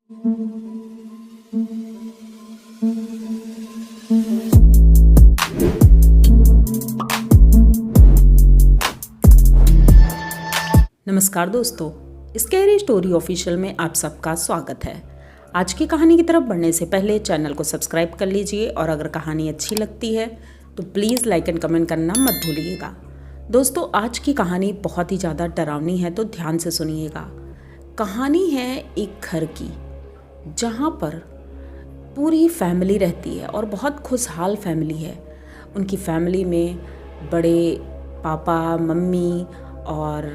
नमस्कार दोस्तों, scary story official में आप सबका स्वागत है। आज की कहानी की तरफ बढ़ने से पहले चैनल को सब्सक्राइब कर लीजिए और अगर कहानी अच्छी लगती है तो प्लीज़ लाइक एंड कमेंट करना मत भूलिएगा। दोस्तों, आज की कहानी बहुत ही ज़्यादा डरावनी है तो ध्यान से सुनिएगा। कहानी है एक घर की, जहाँ पर पूरी फैमिली रहती है और बहुत खुशहाल फैमिली है। उनकी फैमिली में बड़े पापा, मम्मी और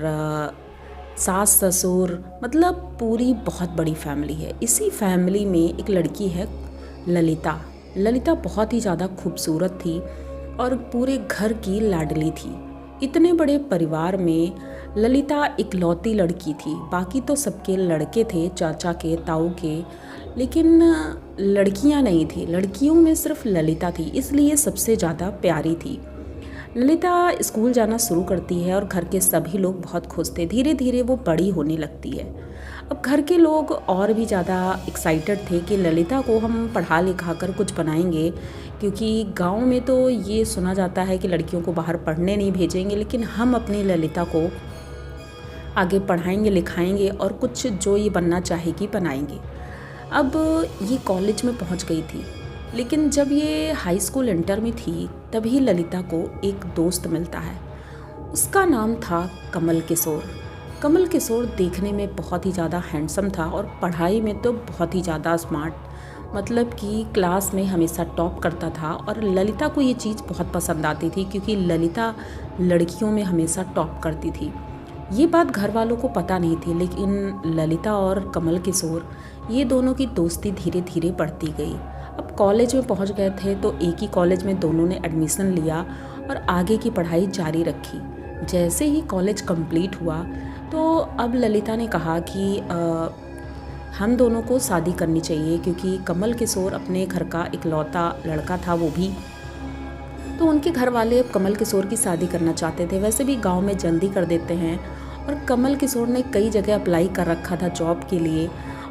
सास ससुर, मतलब पूरी बहुत बड़ी फैमिली है। इसी फैमिली में एक लड़की है ललिता। ललिता बहुत ही ज़्यादा खूबसूरत थी और पूरे घर की लाडली थी। इतने बड़े परिवार में ललिता इकलौती लड़की थी। बाकी तो सबके लड़के थे, चाचा के, ताऊ के, लेकिन लड़कियां नहीं थी। लड़कियों में सिर्फ ललिता थी, इसलिए सबसे ज़्यादा प्यारी थी। ललिता स्कूल जाना शुरू करती है और घर के सभी लोग बहुत खुश थे। धीरे धीरे वो बड़ी होने लगती है। अब घर के लोग और भी ज़्यादा एक्साइटेड थे कि ललिता को हम पढ़ा लिखा कर कुछ बनाएंगे, क्योंकि गांव में तो ये सुना जाता है कि लड़कियों को बाहर पढ़ने नहीं भेजेंगे, लेकिन हम अपनी ललिता को आगे पढ़ाएंगे, लिखाएंगे और कुछ जो ये बनना चाहेगी बनाएंगे। अब ये कॉलेज में पहुंच गई थी, लेकिन जब ये हाई स्कूल इंटर में थी तभी ललिता को एक दोस्त मिलता है। उसका नाम था कमल किशोर। कमल किशोर देखने में बहुत ही ज़्यादा हैंडसम था और पढ़ाई में तो बहुत ही ज़्यादा स्मार्ट, मतलब कि क्लास में हमेशा टॉप करता था। और ललिता को ये चीज़ बहुत पसंद आती थी क्योंकि ललिता लड़कियों में हमेशा टॉप करती थी। ये बात घर वालों को पता नहीं थी, लेकिन ललिता और कमल किशोर, ये दोनों की दोस्ती धीरे धीरे बढ़ती गई। अब कॉलेज में पहुंच गए थे तो एक ही कॉलेज में दोनों ने एडमिशन लिया और आगे की पढ़ाई जारी रखी। जैसे ही कॉलेज कंप्लीट हुआ तो अब ललिता ने कहा कि हम दोनों को शादी करनी चाहिए, क्योंकि कमल किशोर अपने घर का इकलौता लड़का था वो भी, तो उनके घर वाले अब कमल किशोर की शादी करना चाहते थे। वैसे भी गांव में जल्दी कर देते हैं और कमल किशोर ने कई जगह अप्लाई कर रखा था जॉब के लिए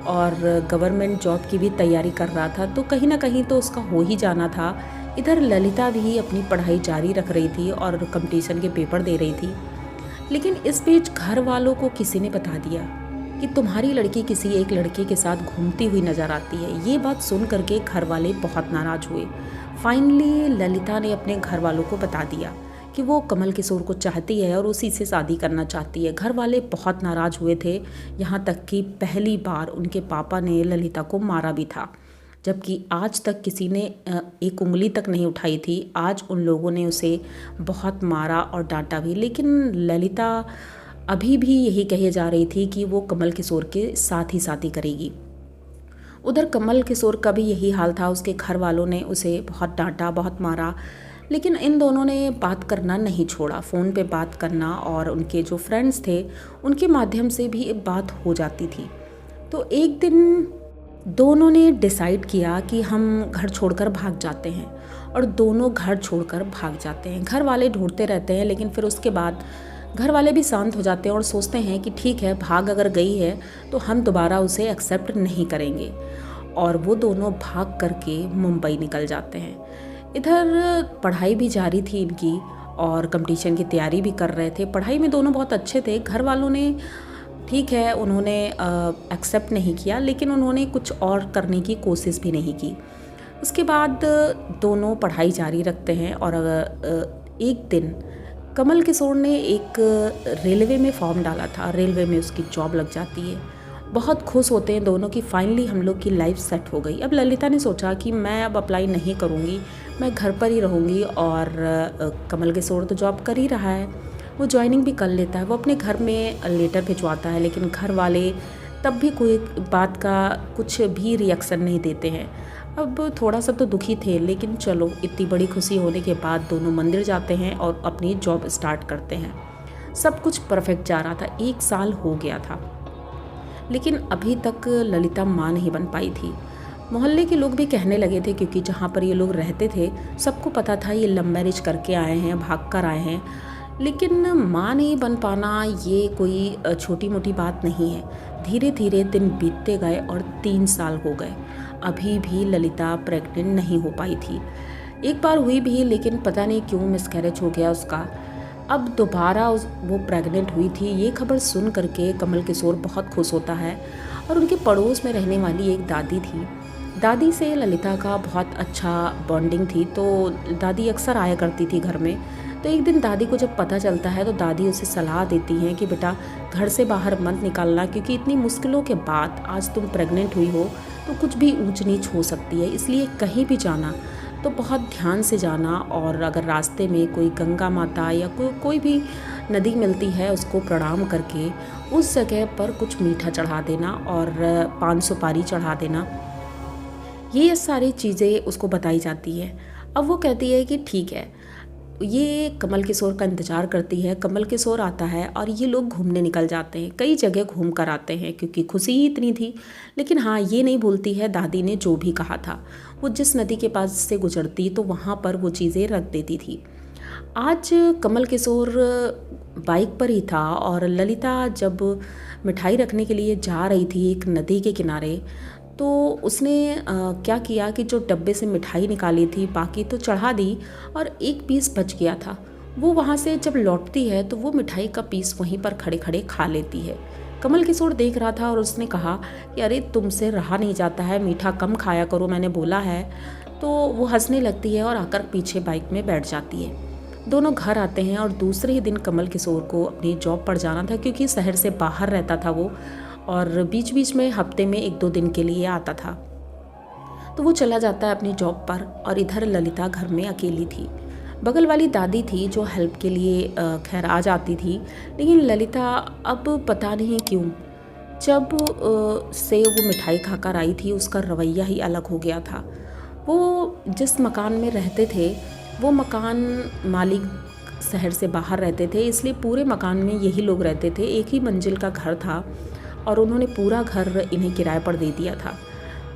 और गवर्नमेंट जॉब की भी तैयारी कर रहा था, तो कहीं ना कहीं तो उसका हो ही जाना था। इधर ललिता भी अपनी पढ़ाई जारी रख रही थी और कंपटीशन के पेपर दे रही थी। लेकिन इस बीच घर वालों को किसी ने बता दिया कि तुम्हारी लड़की किसी एक लड़के के साथ घूमती हुई नज़र आती है। ये बात सुन करके घर वाले बहुत नाराज़ हुए। फाइनली ललिता ने अपने घर वालों को बता दिया कि वो कमल किशोर को चाहती है और उसी से शादी करना चाहती है। घर वाले बहुत नाराज़ हुए थे, यहाँ तक कि पहली बार उनके पापा ने ललिता को मारा भी था, जबकि आज तक किसी ने एक उंगली तक नहीं उठाई थी। आज उन लोगों ने उसे बहुत मारा और डांटा भी। लेकिन ललिता अभी भी यही कही जा रही थी कि वो कमल किशोर के साथ ही शादी करेगी। उधर कमल किशोर का भी यही हाल था। उसके घर वालों ने उसे बहुत डांटा, बहुत मारा, लेकिन इन दोनों ने बात करना नहीं छोड़ा। फ़ोन पे बात करना और उनके जो फ्रेंड्स थे उनके माध्यम से भी बात हो जाती थी। तो एक दिन दोनों ने डिसाइड किया कि हम घर छोड़कर भाग जाते हैं, और दोनों घर छोड़कर भाग जाते हैं। घर वाले ढूंढते रहते हैं, लेकिन फिर उसके बाद घर वाले भी शांत हो जाते हैं और सोचते हैं कि ठीक है, भाग अगर गई है तो हम दोबारा उसे एक्सेप्ट नहीं करेंगे। और वो दोनों भाग करके मुंबई निकल जाते हैं। इधर पढ़ाई भी जारी थी इनकी और कंपटीशन की तैयारी भी कर रहे थे। पढ़ाई में दोनों बहुत अच्छे थे। घर वालों ने, ठीक है, उन्होंने एक्सेप्ट नहीं किया, लेकिन उन्होंने कुछ और करने की कोशिश भी नहीं की। उसके बाद दोनों पढ़ाई जारी रखते हैं और एक दिन कमल किशोर ने एक रेलवे में फॉर्म डाला था। रेलवे में उसकी जॉब लग जाती है। बहुत खुश होते हैं दोनों कि फाइनली हम लोग की लाइफ सेट हो गई। अब ललिता ने सोचा कि मैं अब अप्लाई नहीं करूँगी, मैं घर पर ही रहूँगी। और कमल किशोर तो जॉब कर ही रहा है, वो ज्वाइनिंग भी कर लेता है, वो अपने घर में लेटर भिजवाता है। लेकिन घर वाले तब भी कोई बात का कुछ भी रिएक्शन नहीं देते हैं। अब थोड़ा सा तो दुखी थे, लेकिन चलो, इतनी बड़ी खुशी होने के बाद दोनों मंदिर जाते हैं और अपनी जॉब स्टार्ट करते हैं। सब कुछ परफेक्ट जा रहा था। 1 साल हो गया था, लेकिन अभी तक ललिता माँ नहीं बन पाई थी। मोहल्ले के लोग भी कहने लगे थे, क्योंकि जहाँ पर ये लोग रहते थे सबको पता था ये लव मैरिज करके आए हैं, भाग कर आए हैं। लेकिन माँ नहीं बन पाना ये कोई छोटी मोटी बात नहीं है। धीरे धीरे दिन बीतते गए और 3 साल हो गए। अभी भी ललिता प्रेग्नेंट नहीं हो पाई थी। एक बार हुई भी, लेकिन पता नहीं क्यों मिसकैरेज हो गया उसका। अब दोबारा वो प्रेग्नेंट हुई थी। ये खबर सुन करके कमल किशोर बहुत खुश होता है और उनके पड़ोस में रहने वाली एक दादी थी। दादी से ललिता का बहुत अच्छा बॉन्डिंग थी, तो दादी अक्सर आया करती थी घर में। तो एक दिन दादी को जब पता चलता है तो दादी उसे सलाह देती हैं कि बेटा घर से बाहर मत निकलना, क्योंकि इतनी मुश्किलों के बाद आज तुम प्रेग्नेंट हुई हो तो कुछ भी ऊंच नीच हो सकती है। इसलिए कहीं भी जाना तो बहुत ध्यान से जाना, और अगर रास्ते में कोई गंगा माता या कोई भी नदी मिलती है उसको प्रणाम करके उस जगह पर कुछ मीठा चढ़ा देना और 5 सुपारी चढ़ा देना। ये सारी चीज़ें उसको बताई जाती है। अब वो कहती है कि ठीक है। ये कमल किशोर का इंतज़ार करती है। कमल किशोर आता है और ये लोग घूमने निकल जाते हैं, कई जगह घूम कर आते हैं क्योंकि खुशी ही इतनी थी। लेकिन हाँ, ये नहीं भूलती है दादी ने जो भी कहा था। वो जिस नदी के पास से गुजरती तो वहाँ पर वो चीज़ें रख देती थी। आज कमल किशोर बाइक पर ही था और ललिता जब मिठाई रखने के लिए जा रही थी एक नदी के किनारे, तो उसने क्या किया कि जो डब्बे से मिठाई निकाली थी बाकी तो चढ़ा दी और एक पीस बच गया था। वो वहाँ से जब लौटती है तो वो मिठाई का पीस वहीं पर खड़े खड़े खा लेती है। कमल किशोर देख रहा था और उसने कहा कि अरे तुमसे रहा नहीं जाता है, मीठा कम खाया करो, मैंने बोला है। तो वो हंसने लगती है और आकर पीछे बाइक में बैठ जाती है। दोनों घर आते हैं और दूसरे ही दिन कमल किशोर को अपनी जॉब पर जाना था, क्योंकि शहर से बाहर रहता था वो, और बीच बीच में हफ्ते में 1-2 दिन के लिए आता था। तो वो चला जाता है अपनी जॉब पर और इधर ललिता घर में अकेली थी। बगल वाली दादी थी जो हेल्प के लिए खैर आ जाती थी, लेकिन ललिता अब पता नहीं क्यों जब से वो मिठाई खाकर आई थी उसका रवैया ही अलग हो गया था। वो जिस मकान में रहते थे वो मकान मालिक शहर से बाहर रहते थे, इसलिए पूरे मकान में यही लोग रहते थे। एक ही मंजिल का घर था और उन्होंने पूरा घर इन्हें किराए पर दे दिया था।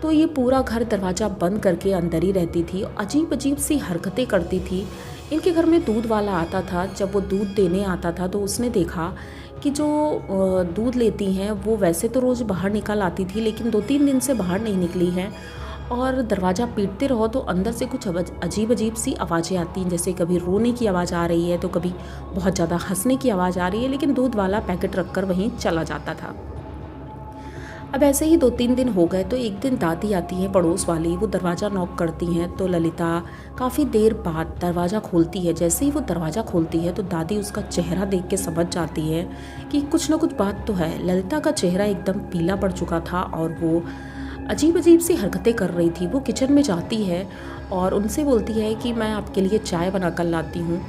तो ये पूरा घर दरवाज़ा बंद करके अंदर ही रहती थी, अजीब अजीब सी हरकतें करती थी। इनके घर में दूध वाला आता था। जब वो दूध देने आता था तो उसने देखा कि जो दूध लेती हैं वो वैसे तो रोज़ बाहर निकल आती थी, लेकिन 2-3 दिन से बाहर नहीं निकली हैं। और दरवाज़ा पीटते रहो तो अंदर से कुछ अजीब अजीब सी आवाज़ें आती हैं, जैसे कभी रोने की आवाज़ आ रही है तो कभी बहुत ज़्यादा हंसने की आवाज़ आ रही है, लेकिन दूध वाला पैकेट रख कर वहीं चला जाता था। अब ऐसे ही 2-3 दिन हो गए तो एक दिन दादी आती है पड़ोस वाली, वो दरवाज़ा नॉक करती हैं तो ललिता काफ़ी देर बाद दरवाज़ा खोलती है। जैसे ही वो दरवाज़ा खोलती है तो दादी उसका चेहरा देख के समझ जाती है कि कुछ ना कुछ बात तो है। ललिता का चेहरा एकदम पीला पड़ चुका था और वो अजीब अजीब सी हरकतें कर रही थी। वो किचन में जाती है और उनसे बोलती है कि मैं आपके लिए चाय बना कर लाती हूँ।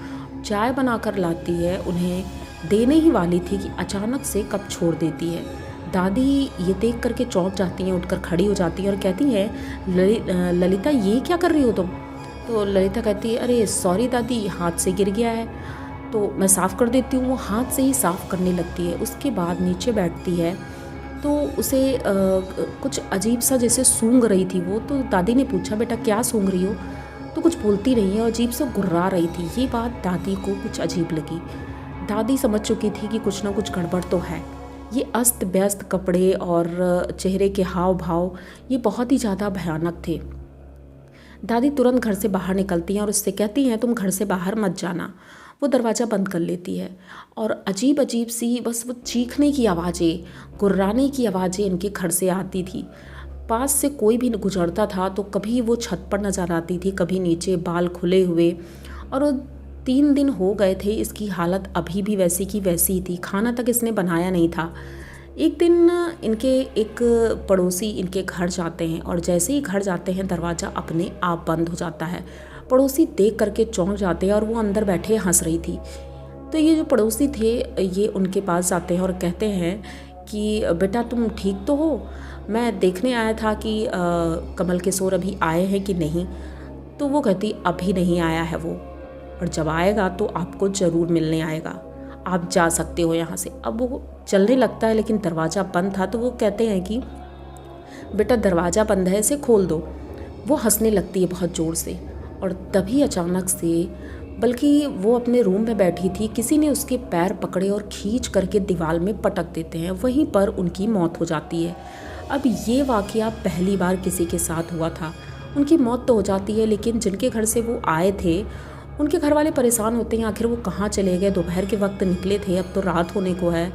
चाय बना कर लाती है, उन्हें देने ही वाली थी कि अचानक से कप छोड़ देती है। दादी ये देख करके चौंक जाती हैं, उठकर खड़ी हो जाती हैं और कहती हैं ललिता ये क्या कर रही हो तुम? तो ललिता कहती है अरे सॉरी दादी, हाथ से गिर गया है तो मैं साफ़ कर देती हूँ। वो हाथ से ही साफ़ करने लगती है। उसके बाद नीचे बैठती है तो उसे कुछ अजीब सा जैसे सूंघ रही थी वो। तो दादी ने पूछा बेटा क्या सूंघ रही हो? तो कुछ बोलती नहीं है और अजीब सा गुर्रा रही थी। ये बात दादी को कुछ अजीब लगी। दादी समझ चुकी थी कि कुछ ना कुछ गड़बड़ तो है। ये अस्त व्यस्त कपड़े और चेहरे के हाव भाव ये बहुत ही ज़्यादा भयानक थे। दादी तुरंत घर से बाहर निकलती हैं और उससे कहती हैं तुम घर से बाहर मत जाना। वो दरवाज़ा बंद कर लेती है और अजीब अजीब सी बस वो चीखने की आवाज़ें, गुर्राने की आवाज़ें इनके घर से आती थी। पास से कोई भी गुजरता था तो कभी वो छत पर नज़र आती थी, कभी नीचे बाल खुले हुए। और 3 दिन हो गए थे, इसकी हालत अभी भी वैसी की वैसी ही थी। खाना तक इसने बनाया नहीं था। एक दिन इनके एक पड़ोसी इनके घर जाते हैं और जैसे ही घर जाते हैं दरवाज़ा अपने आप बंद हो जाता है। पड़ोसी देख करके चौंक जाते हैं और वो अंदर बैठे हंस रही थी। तो ये जो पड़ोसी थे ये उनके पास जाते हैं और कहते हैं कि बेटा तुम ठीक तो हो? मैं देखने आया था कि कमल किशोर अभी आए हैं कि नहीं। तो वो कहती अभी नहीं आया है वो, और जब आएगा तो आपको ज़रूर मिलने आएगा, आप जा सकते हो यहाँ से। अब वो चलने लगता है लेकिन दरवाज़ा बंद था। तो वो कहते हैं कि बेटा दरवाज़ा बंद है, इसे खोल दो। वो हंसने लगती है बहुत ज़ोर से और तभी अचानक से बल्कि वो अपने रूम में बैठी थी, किसी ने उसके पैर पकड़े और खींच करके दीवार में पटक देते हैं। वहीं पर उनकी मौत हो जाती है। अब ये वाक़या पहली बार किसी के साथ हुआ था। उनकी मौत तो हो जाती है, लेकिन जिनके घर से वो आए थे उनके घर वाले परेशान होते हैं, आखिर वो कहाँ चले गए, दोपहर के वक्त निकले थे, अब तो रात होने को है।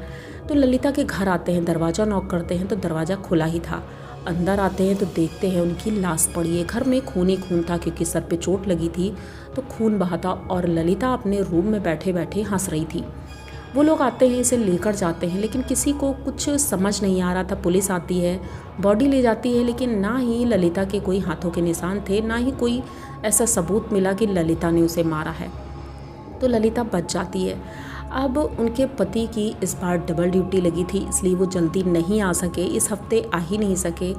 तो ललिता के घर आते हैं, दरवाज़ा नॉक करते हैं तो दरवाज़ा खुला ही था। अंदर आते हैं तो देखते हैं उनकी लाश पड़ी है। घर में खून ही खून था, क्योंकि सर पे चोट लगी थी तो खून बहा था, और ललिता अपने रूम में बैठे बैठे हंस रही थी। वो लोग आते हैं, इसे लेकर जाते हैं, लेकिन किसी को कुछ समझ नहीं आ रहा था। पुलिस आती है, बॉडी ले जाती है, लेकिन ना ही ललिता के कोई हाथों के निशान थे, ना ही कोई ऐसा सबूत मिला कि ललिता ने उसे मारा है। तो ललिता बच जाती है। अब उनके पति की इस बार डबल ड्यूटी लगी थी, इसलिए वो जल्दी नहीं आ सके, इस हफ्ते आ ही नहीं सके,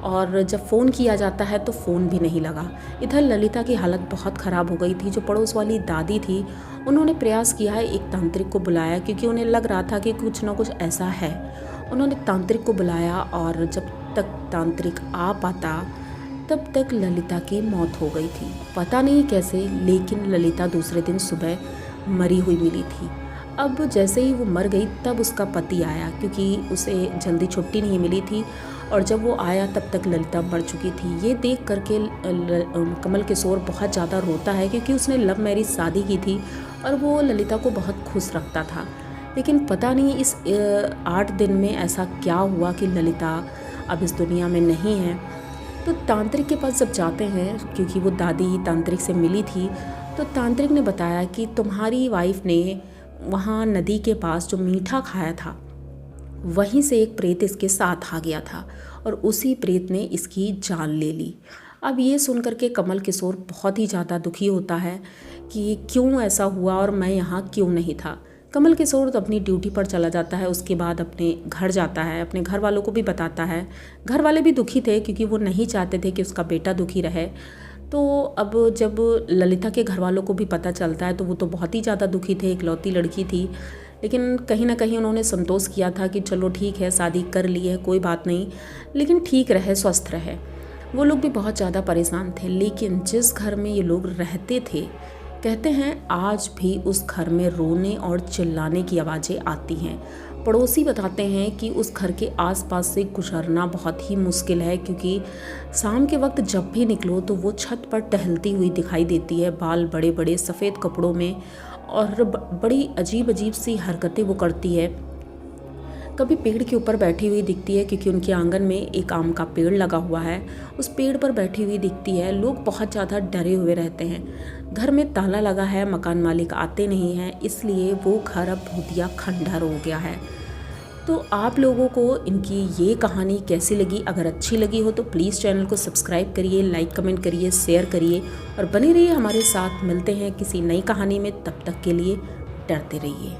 और जब फ़ोन किया जाता है तो फ़ोन भी नहीं लगा। इधर ललिता की हालत बहुत ख़राब हो गई थी। जो पड़ोस वाली दादी थी, उन्होंने प्रयास किया है, एक तांत्रिक को बुलाया, क्योंकि उन्हें लग रहा था कि कुछ ना कुछ ऐसा है। उन्होंने तांत्रिक को बुलाया, और जब तक तांत्रिक आ पाता तब तक ललिता की मौत हो गई थी। पता नहीं कैसे, लेकिन ललिता दूसरे दिन सुबह मरी हुई मिली थी। अब जैसे ही वो मर गई तब उसका पति आया, क्योंकि उसे जल्दी छुट्टी नहीं मिली थी, और जब वो आया तब तक ललिता मर चुकी थी। ये देख करके कमल किशोर बहुत ज़्यादा रोता है, क्योंकि उसने लव मैरिज शादी की थी और वो ललिता को बहुत खुश रखता था। लेकिन पता नहीं इस 8 दिन में ऐसा क्या हुआ कि ललिता अब इस दुनिया में नहीं है। तो तांत्रिक के पास जब जाते हैं, क्योंकि वो दादी तांत्रिक से मिली थी, तो तांत्रिक ने बताया कि तुम्हारी वाइफ ने वहाँ नदी के पास जो मीठा खाया था, वहीं से एक प्रेत इसके साथ आ गया था, और उसी प्रेत ने इसकी जान ले ली। अब ये सुनकर के कमल किशोर बहुत ही ज़्यादा दुखी होता है कि क्यों ऐसा हुआ और मैं यहाँ क्यों नहीं था। कमल किशोर तो अपनी ड्यूटी पर चला जाता है, उसके बाद अपने घर जाता है, अपने घर वालों को भी बताता है। घर वाले भी दुखी थे, क्योंकि वो नहीं चाहते थे कि उसका बेटा दुखी रहे। तो अब जब ललिता के घर वालों को भी पता चलता है तो वो तो बहुत ही ज़्यादा दुखी थे, इकलौती लड़की थी। लेकिन कहीं ना कहीं उन्होंने संतोष किया था कि चलो ठीक है, शादी कर ली है, कोई बात नहीं, लेकिन ठीक रहे, स्वस्थ रहे। वो लोग भी बहुत ज़्यादा परेशान थे। लेकिन जिस घर में ये लोग रहते थे, कहते हैं आज भी उस घर में रोने और चिल्लाने की आवाज़ें आती हैं। पड़ोसी बताते हैं कि उस घर के आसपास से गुजरना बहुत ही मुश्किल है, क्योंकि शाम के वक्त जब भी निकलो तो वो छत पर टहलती हुई दिखाई देती है, बाल बड़े बड़े सफ़ेद कपड़ों में, और बड़ी अजीब अजीब सी हरकतें वो करती है। कभी पेड़ के ऊपर बैठी हुई दिखती है, क्योंकि उनके आंगन में एक आम का पेड़ लगा हुआ है, उस पेड़ पर बैठी हुई दिखती है। लोग बहुत ज़्यादा डरे हुए रहते हैं। घर में ताला लगा है, मकान मालिक आते नहीं हैं, इसलिए वो घर अब भूतिया खंडहर हो गया है। तो आप लोगों को इनकी ये कहानी कैसी लगी? अगर अच्छी लगी हो तो प्लीज़ चैनल को सब्सक्राइब करिए, लाइक कमेंट करिए, शेयर करिए, और बने रहिए हमारे साथ। मिलते हैं किसी नई कहानी में, तब तक के लिए डरते रहिए।